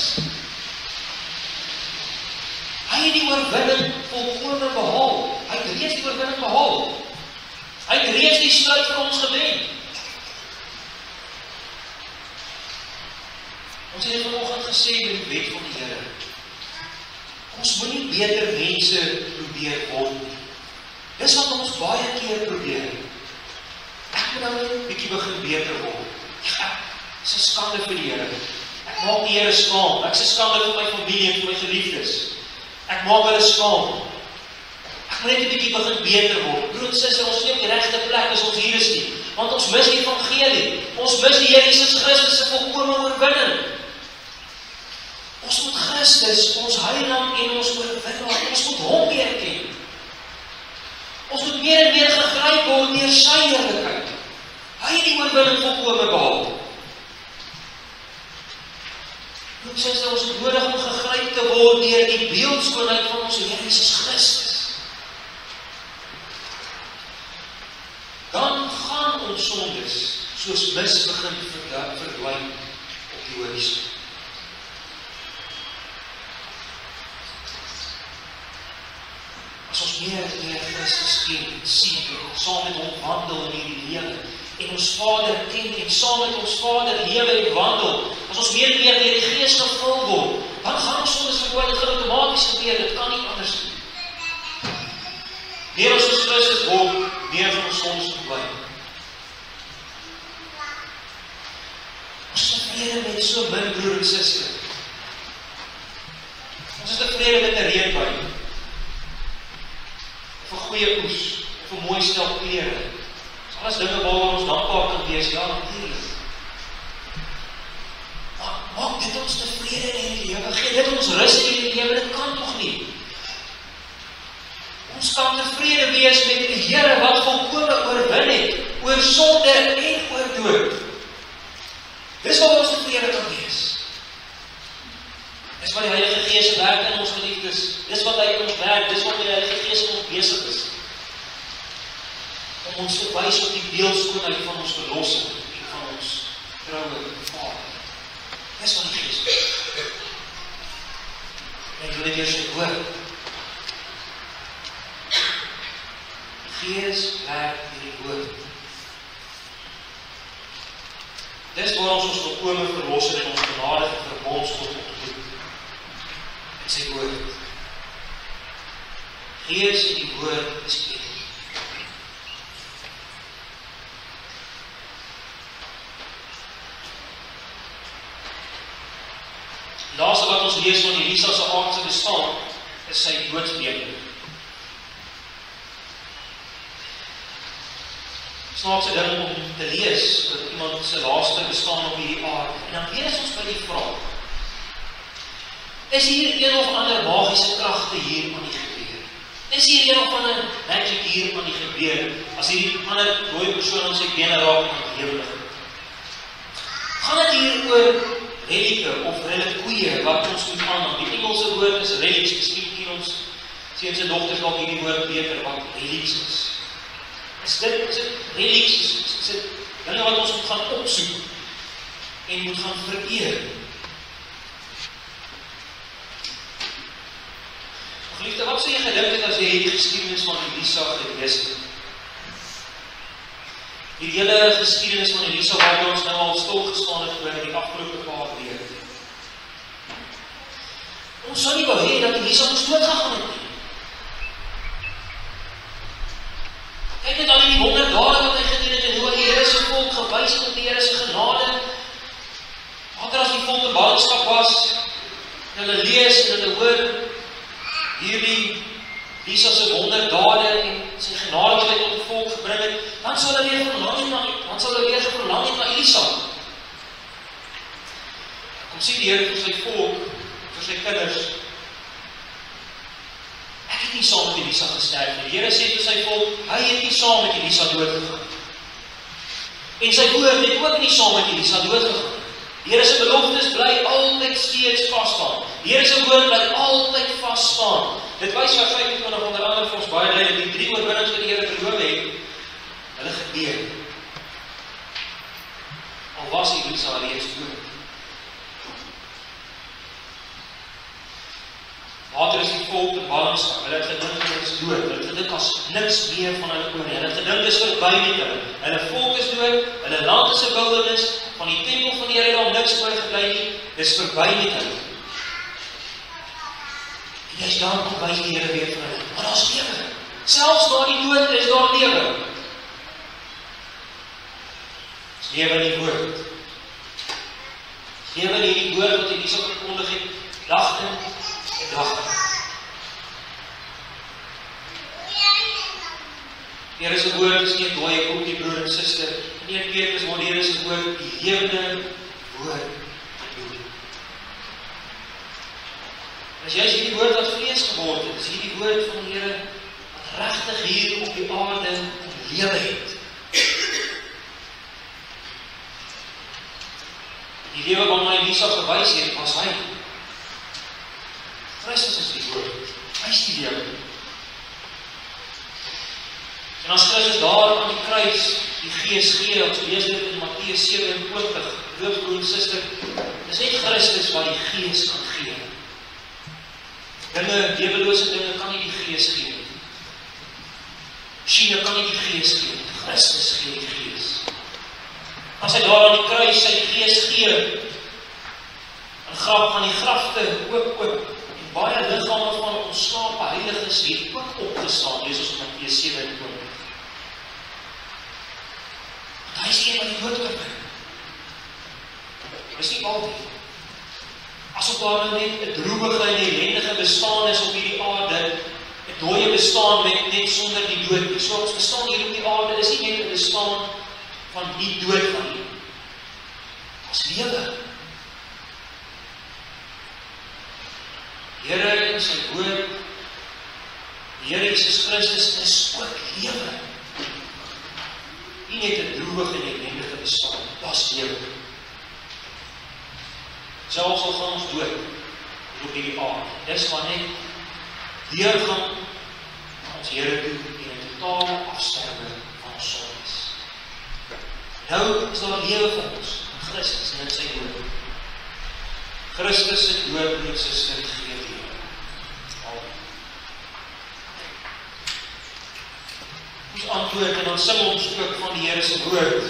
Hy het die oorwinning volkome behaal. Hy het reeds die oorwinning behaal. Hy het reeds die stryd vir ons gewen. Ons het vanoggend gesê met die wet van die Here. Ons moet nie beter mense probeer word nie. Dis wat ons baie keer probeer. Ek moet nou net 'n bietjie begin beter word. Ja, dis 'n skande vir die Here. Ek maak die Here skaam. Ek is 'n skande vir my familie en vir my geliefdes. Ek maak hulle skaam. Ek moet net 'n bietjie begin beter word. Broer en suster, ons is nie op die regte plek as ons hier is nie. Want ons mis die evangelie. Ons mis die Here Jesus Christus se volkome oorwinning. Ons moet Christus, ons heiland en ons oorwinnaar, ons moet hom weer ken. Ons moet meer en meer gegryp word deur sy heerlikheid. Hy het die oorwinning volkome behaal. Ons sê dat ons nodig om gegryp te word deur die beeldskoonheid van ons Here Jesus Christus. Dan gaan ons sondes soos mis begin verdwyn op die horison. As ons meer en meer Christus ken en sien, en saam met hom wandel in hierdie lewe, en ons Vader ken en saam met ons Vader lewe en wandel, as ons meer en meer deur die Gees gevul word, dan gaan ons sondes verdwyn. Dit gaan outomaties gebeur, dit kan nie anders nie. Meer as ons Christus word, meer van ons sondes verdwyn. Ons is tevrede met so min, broer en suster. Ons is tevrede met 'n reënbuie. Of 'n goeie oes, of 'n mooi stel klere. Dis alles dinge waaroor ons dankbaar kan wees, ja, natuurlijk. Maar maak dit ons tevrede in die lewe, gee dit ons rus in die lewe, dit kan nog nie. Ons kan tevrede wees met die Here wat volkome oorwin het, oor sonde en oor dood. Dis wat ons tevrede kan wees. Dis wat die Heilige Gees werk in ons geliefdes. Dis wat hy in ons werk, dis wat die Heilige Gees in ons besig is. Om ons te wys op die beeldskoonheid van ons verlossing en van ons troue Vader. Dis wat die Gees doen. En ek wil dit eers hoor. Die Gees werk in die woord. Dis waar ons volkome verlossing en ons genadige verbondsgod ontmoet. In sy woord. Gees in die woord is een. Die laaste wat ons lees van Elisa se aardse bestaan is sy doodsbeelding. Snaakse ding om te lees dat iemand se laaste bestaan op hierdie aarde. En dan lees ons by die vraag: is hier een of ander magiese kragte hier aan die gebeur? Is hier een of ander magic hier aan die gebeur? As hierdie ander dooie persoon ons sy bene raak aan die lewe. Gaan dit hier oor relieke of relikwie wat ons moet aanneem? Die Engelse woord is relics. Miskien ken ons seuns en dogters dalk hierdie woord beter wat relics is. Is dit relics? Is dit dinge wat ons moet gaan opsoek en moet gaan vereer? Geliefde, wat sou jy gedink het as jy die geskiedenis van Elisa gelees het? Die hele geskiedenis van Elisa waar ons nou al stil gestaan het oor die afgelope paar weke. Ons sou nie wou hê dat Elisa moes doodgegaan het nie. Kyk net al die wonderdade wat hy gedoen het en hoe hy die Here se volk gewys het op die Here se genade. Later as die volk in ballingskap was, en hulle lees en hulle hoor hierdie Elisa se wonderdade en sy genade wat hy tot die volk gebring het, dan sal hulle weer verlang het na Elisa. Kom sê die Here vir sy volk, vir sy kinders: ek het nie saam met Elisa gesterf nie. Die Here sê vir sy volk, hy het nie saam met Elisa doodgegaan. En sy woord het ook nie saam met Elisa doodgegaan. Die Here se beloftes bly altyd steeds vasstaan. Die Here se woord bly altyd vasstaan. Dit wys vers 25 onder andere vir ons baie duidelik die 3 oorwinnings wat die Here beloof het. hulle gebeur. Al was Elisa reeds dood. Later is die volk in ballingskap, hulle het gedink hulle is dood, hulle het gedink as niks meer van hulle koning, hulle het gedink is verby met hulle. Hulle volk is dood, hulle land is 'n wildernis, van die tempel van die Here al niks oorgebly nie, dis verby met hulle. En jy's daar kom wys die Here weer vir hulle, maar daar's lewe. Selfs na die dood is daar lewe. Dis lewe in die woord. Lewe in die woord wat Elisa verkondig het, dag in en dag uit. Die Here se woord is nie 'n dooie boekie, broer en suster. In 1 Petrus word die Here se woord die lewende woord genoem. As jy hierdie woord wat vlees geword het, is hierdie woord van die Here wat regtig hier op die aarde lewe het. Die lewe waarna Elisa gewys het, was hy. Christus is die woord. Hy is die lewe. En as Christus daar aan die kruis die Gees gee, ons lees dit in Matteus 27, broer en suster, dis net Christus wat die Gees kan gee. Dinge, lewelose dinge kan nie die Gees gee. Masjiene kan nie die Gees gee. Christus gee die Gees. As hy daar aan die kruis sy Gees gee, en gaan die grafte oop, en baie liggame van ontslape heiliges het ook opgestaan, lees ons in Matteus 27. Hy is een wat die dood oorwin. Dis nie altyd. Asof daar net 'n droewige en ellendige bestaan is op hierdie aarde, 'n dooie bestaan net sonder die dood. So ons bestaan hier op die aarde is nie net 'n bestaan van die dood van nie. Ons lewe. Here in sy woord, die Here Jesus Christus is ook lewe. Nie net 'n droewige en ellendige bestaan, dis lewe. Selfs al gaan ons dood op hierdie aarde. Dis maar net deurgang van ons Here toe en 'n totale afsterwe van ons sondes. Nou is daar lewe vir ons in Christus en in sy woord. Christus se dood en sy sterf gee lewe. Amen. Ons antwoord en dan sing ons ook van die Here se woord.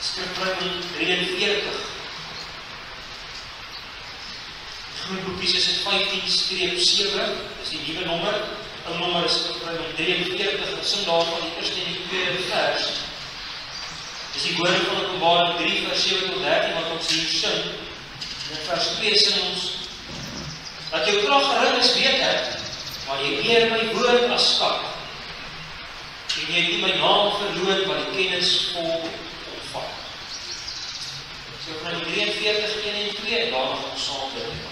Skrifbreuke 43. Groenboekies is dit 15-7, dis die nuwe nommer. 'n Nommer is Skrifbreuke 43, ons sing daar van die eerste en die tweede vers. Dis die woorde van Openbaring 3 vers 7 tot 13 wat ons hier sing. In vers 2 sing ons dat jou krag gering is, weet ek, maar jy eer my woord as skat. En jy het nie my naam verloor wat die kennis vol ontvang. So van die 43, 1 en 2, daarna gaan ons saam bid.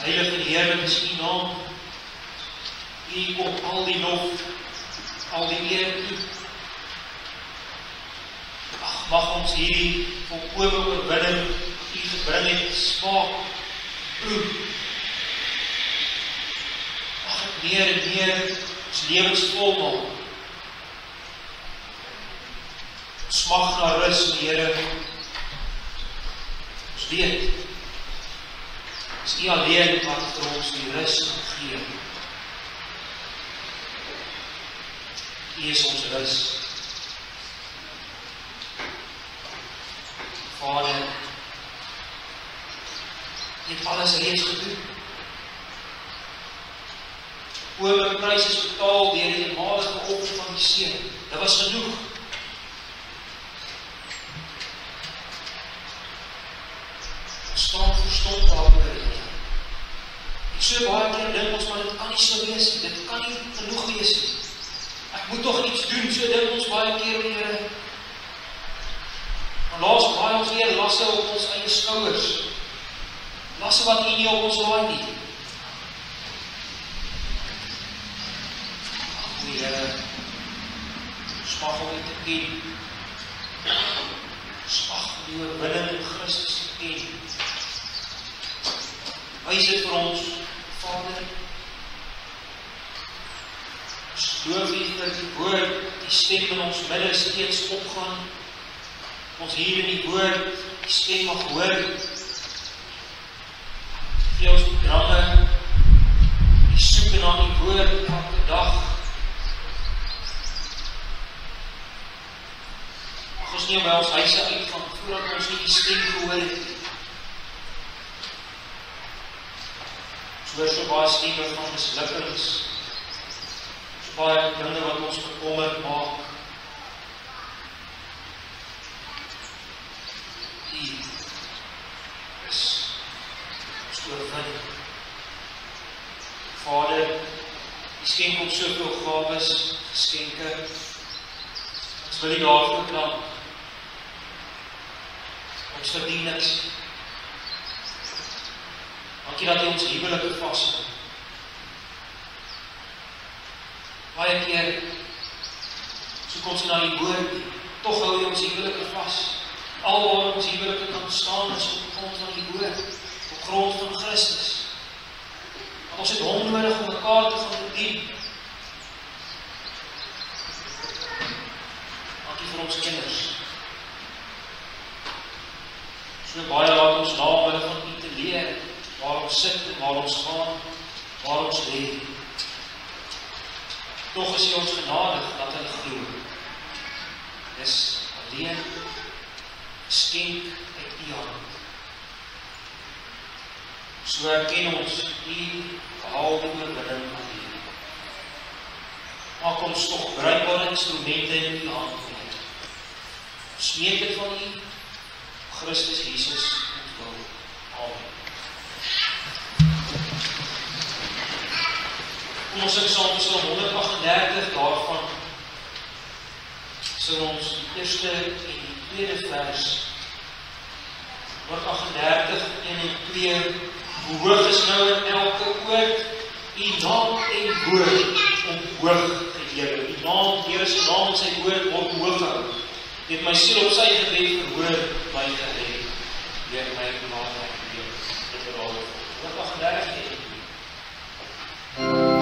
Heilige en Heerlik is U naam. U kom al die lof, al die eer toe. Ag, mag ons hierdie volkome oorwinning wat U gebring het, smaak, proe. Mag het meer en meer ons lewens volmaak. Ons mag na rus, Here. Ons weet, is U alleen wat vir ons die rus gee. U is ons rus. Vader, U het alles reeds gedoen. Oor prys is betaal deur die eenmalige offer van die Seun. Dit was genoeg. Ons staan verstom daaroor. Ek so baie keer dink ons, maar dit kan nie so wees nie. Dit kan nie genoeg wees nie. Ek moet toch iets doen, so dink ons baie keer, Here. Maar laat baie ons weer lasse op ons eie skouers. Lasse wat U nie op ons laai nie. Here, ons mag om U te ken. Ons mag die oorwinning in Christus te ken. Wys dit vir ons, Vader. Ons loof U vir die woord, die stem in ons midde steeds opgaan. Ons hier in die woord, die stem mag hoor. Gee ons die drange, die soeke na die woord elke dag. Ons nie by ons huise uitgaan, voordat ons nie die stem gehoor het. Ons hoor so baie stemme van mislukkings, so baie dinge wat ons bekommerd maak. U is ons oorwinning. Vader, U skenk ons soveel gawes, geskenke. Ons wil U daarvoor dank. Ons verdien niks. Dankie dat U ons huwelike vashou. Baie keer soek ons na die woord, tog hou U ons huwelike vas. Alwaar ons huwelike kan staan is op grond van die woord, op grond van Christus. Want ons het Hom nodig om mekaar te gaan bedien. Dankie vir ons kinders. So baie laat ons na hulle van U te leer, waar ons sit en waar ons gaan, waar ons lê. Toch is U ons genadig dat hulle glo. Dis alleen geskenk uit U hand. So erken ons U behaal die oorwinning alleen. Maak ons toch bruikbare instrumente in U hand. Smeek dit van U, Christus Jesus ontwil. Amen. Kom ons sing saam Psalm 138 daarvan. Sing ons die eerste en die tweede vers. 138, 1 en 2. Hoe hoog is nou in elke oord U naam en woord omhoog geheer. U naam, Here se naam en sy woord word omhoog gehou. Het my siel op sy gebed verhoor, my gered. Leer my genade en gebed. Dit verhaal. 138. Yeah.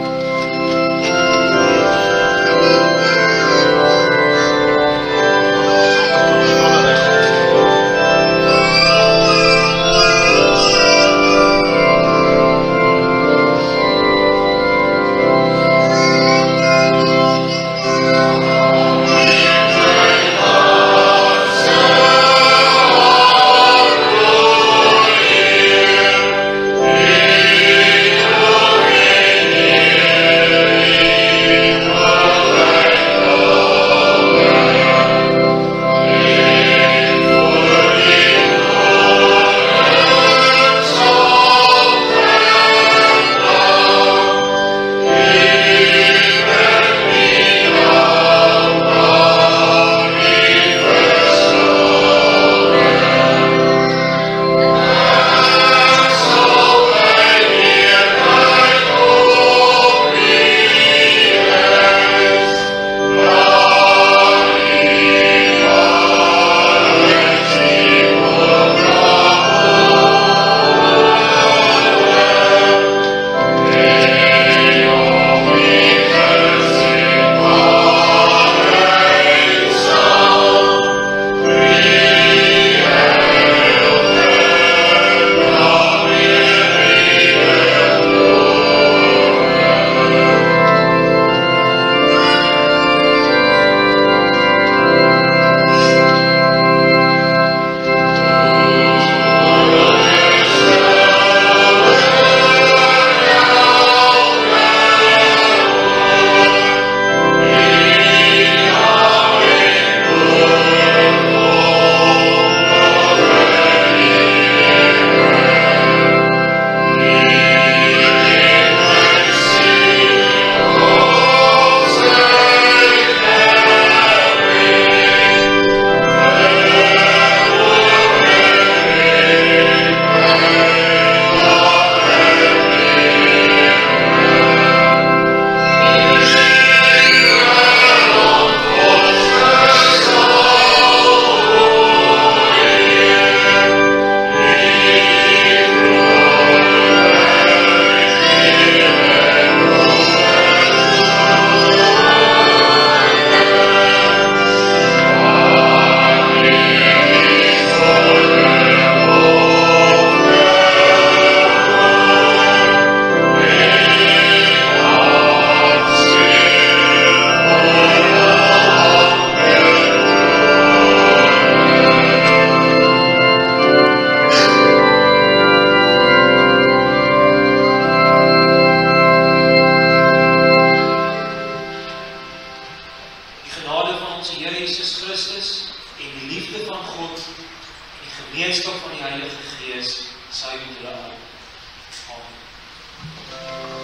van die Heilige Gees sy met hulle aan. Amen.